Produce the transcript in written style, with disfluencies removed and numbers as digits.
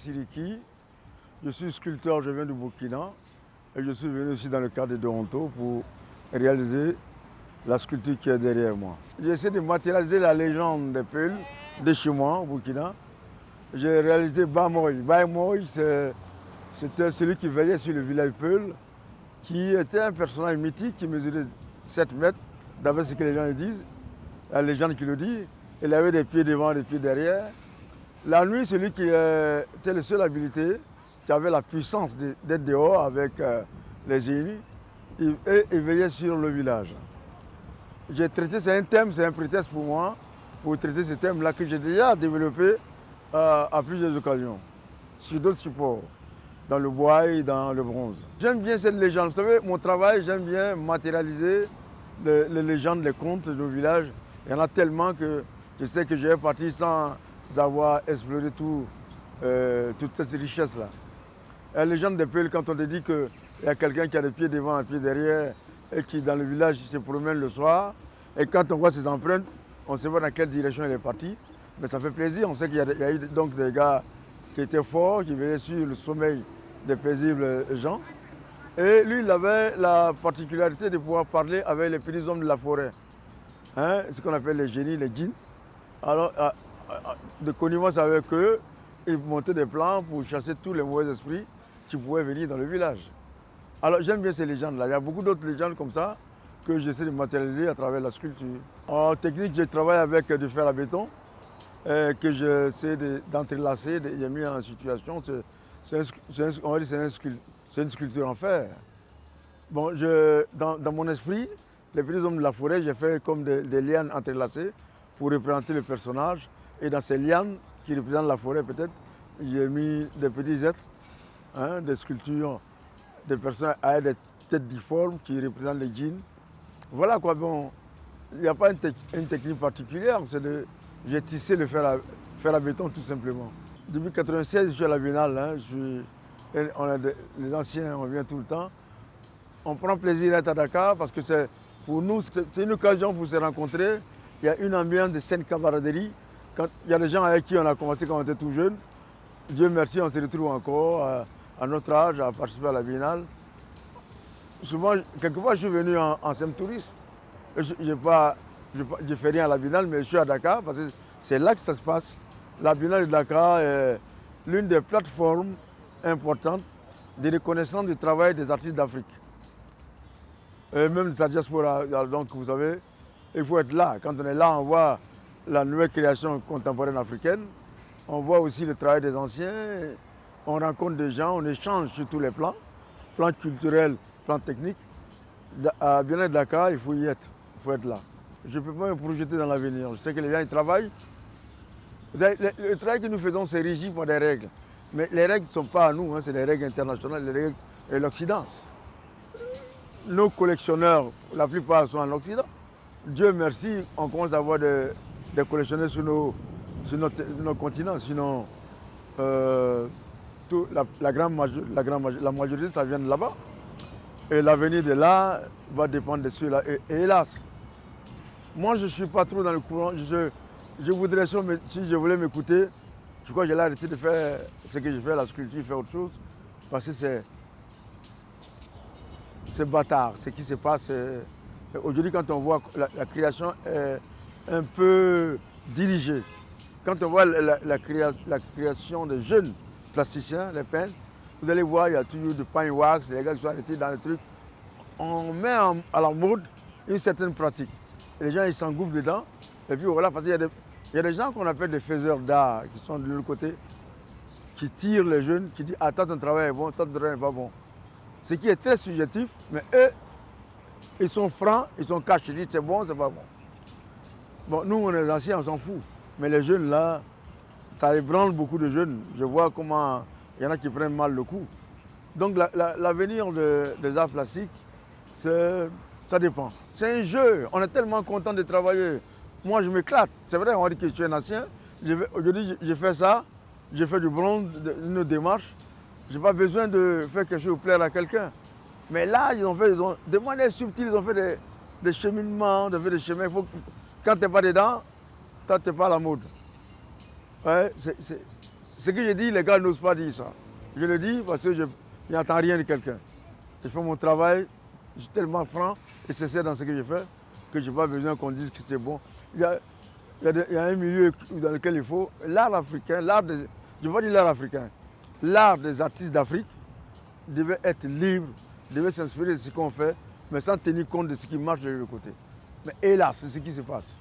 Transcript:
Siriki, je suis sculpteur, je viens du Burkina et je suis venu aussi dans le cadre de Toronto pour réaliser la sculpture qui est derrière moi. J'essaie de matérialiser la légende des Peuls de chez moi au Burkina. J'ai réalisé Bamoy. Bamoy, c'était celui qui veillait sur le village Peul, qui était un personnage mythique qui mesurait 7 mètres, d'après ce que les gens disent, la légende qui le dit. Il avait des pieds devant, des pieds derrière. La nuit, celui qui était le seul habilité, qui avait la puissance d'être dehors avec les génies, il veillait sur le village. J'ai traité, c'est un thème, c'est un prétexte pour moi, pour traiter ce thème-là que j'ai déjà développé à plusieurs occasions, sur d'autres supports, dans le bois et dans le bronze. J'aime bien cette légende. Vous savez, mon travail, j'aime bien matérialiser les légendes, les contes de nos villages. Il y en a tellement que je sais que je vais partir sans avoir exploré toute cette richesse-là. La légende des Peuls, quand on te dit qu'il y a quelqu'un qui a des pieds devant, un pied derrière, et qui dans le village se promène le soir, et quand on voit ses empreintes, on sait pas dans quelle direction il est parti. Mais ça fait plaisir, on sait qu'il y a eu donc des gars qui étaient forts, qui veillaient sur le sommeil des paisibles gens. Et lui, il avait la particularité de pouvoir parler avec les petits hommes de la forêt. Hein, ce qu'on appelle les génies, les djinns. Alors, de connivence avec eux, il montait des plans pour chasser tous les mauvais esprits qui pouvaient venir dans le village. Alors j'aime bien ces légendes-là. Il y a beaucoup d'autres légendes comme ça que j'essaie de matérialiser à travers la sculpture. En technique, je travaille avec du fer à béton que j'essaie d'entrelacer. J'ai mis en situation, on va dire c'est une sculpture en fer. Bon, dans mon esprit, les petits hommes de la forêt, j'ai fait comme des lianes entrelacées pour représenter le personnage. Et dans ces lianes qui représentent la forêt peut-être, j'ai mis des petits êtres, hein, des sculptures, des personnes avec des têtes difformes qui représentent les djinns. Voilà quoi, bon, il n'y a pas une technique particulière, j'ai tissé le fer à béton tout simplement. Depuis 1996, je suis à la Biennale, hein, les anciens, on vient tout le temps. On prend plaisir à être à Dakar parce que pour nous, c'est une occasion pour se rencontrer. Il y a une ambiance de saine camaraderie. Quand il y a des gens avec qui on a commencé quand on était tout jeune, Dieu merci, on se retrouve encore à notre âge à participer à la Biennale. Souvent, quelquefois, je suis venu en simple touriste. Je ne fais rien à la Biennale, mais je suis à Dakar parce que c'est là que ça se passe. La Biennale de Dakar est l'une des plateformes importantes de reconnaissance du travail des artistes d'Afrique. Et même de sa diaspora. Donc, vous savez, il faut être là. Quand on est là, on voit la nouvelle création contemporaine africaine. On voit aussi le travail des anciens. On rencontre des gens, on échange sur tous les plans culturels, plans techniques. À Biennale de Dakar, il faut y être. Il faut être là. Je ne peux pas me projeter dans l'avenir. Je sais que les gens ils travaillent. Vous savez, le travail que nous faisons, c'est régi par des règles. Mais les règles ne sont pas à nous, hein, c'est les règles internationales, les règles de l'Occident. Nos collectionneurs, la plupart sont en Occident. Dieu merci, on commence à avoir des collectionneurs sur nos continents. Sinon, la majorité, ça vient de là-bas. Et l'avenir de là va dépendre de ceux-là. Et hélas, moi, je ne suis pas trop dans le courant. Je voudrais, si je voulais m'écouter, je crois que j'allais arrêter de faire ce que je fais, la sculpture, faire autre chose. Parce que c'est bâtard, ce qui se passe. Aujourd'hui, quand on voit que la création est un peu dirigée, quand on voit la création des jeunes plasticiens, les peintres, vous allez voir, il y a toujours du pain wax, les gars qui sont arrêtés dans le truc. On met à la mode une certaine pratique. Et les gens, ils s'engouffrent dedans. Et puis voilà, parce qu'il y a des gens qu'on appelle des faiseurs d'art, qui sont de l'autre côté, qui tirent les jeunes, qui disent « Ah, toi, ton travail est bon, toi, ton travail n'est pas bon ». Ce qui est très subjectif, mais eux, ils sont francs, ils sont cachés, ils disent « C'est bon, c'est pas bon ». Bon, nous, on est anciens, on s'en fout. Mais les jeunes, là, ça ébranle beaucoup de jeunes. Je vois comment il y en a qui prennent mal le coup. Donc l'avenir des arts plastiques, ça dépend. C'est un jeu, on est tellement content de travailler. Moi, je m'éclate. C'est vrai, on dit que je suis un ancien. Aujourd'hui, j'ai fait ça, j'ai fait du bronze, une démarche. Je n'ai pas besoin de faire quelque chose pour plaire à quelqu'un. Mais là, ils ont de manière subtile, ils ont fait des cheminements, des chemins. Quand tu n'es pas dedans, toi, tu n'es pas à la mode. Ouais, Ce que je dis, les gars n'osent pas dire ça. Je le dis parce que je n'entends rien de quelqu'un. Je fais mon travail, je suis tellement franc et sincère dans ce que je fais que je n'ai pas besoin qu'on dise que c'est bon. Il y a un milieu dans lequel il faut. L'art africain, je ne vais pas dire l'art africain, l'art des artistes d'Afrique devait être libre, devait s'inspirer de ce qu'on fait, mais sans tenir compte de ce qui marche de l'autre côté. Mais hélas, c'est ce qui se passe.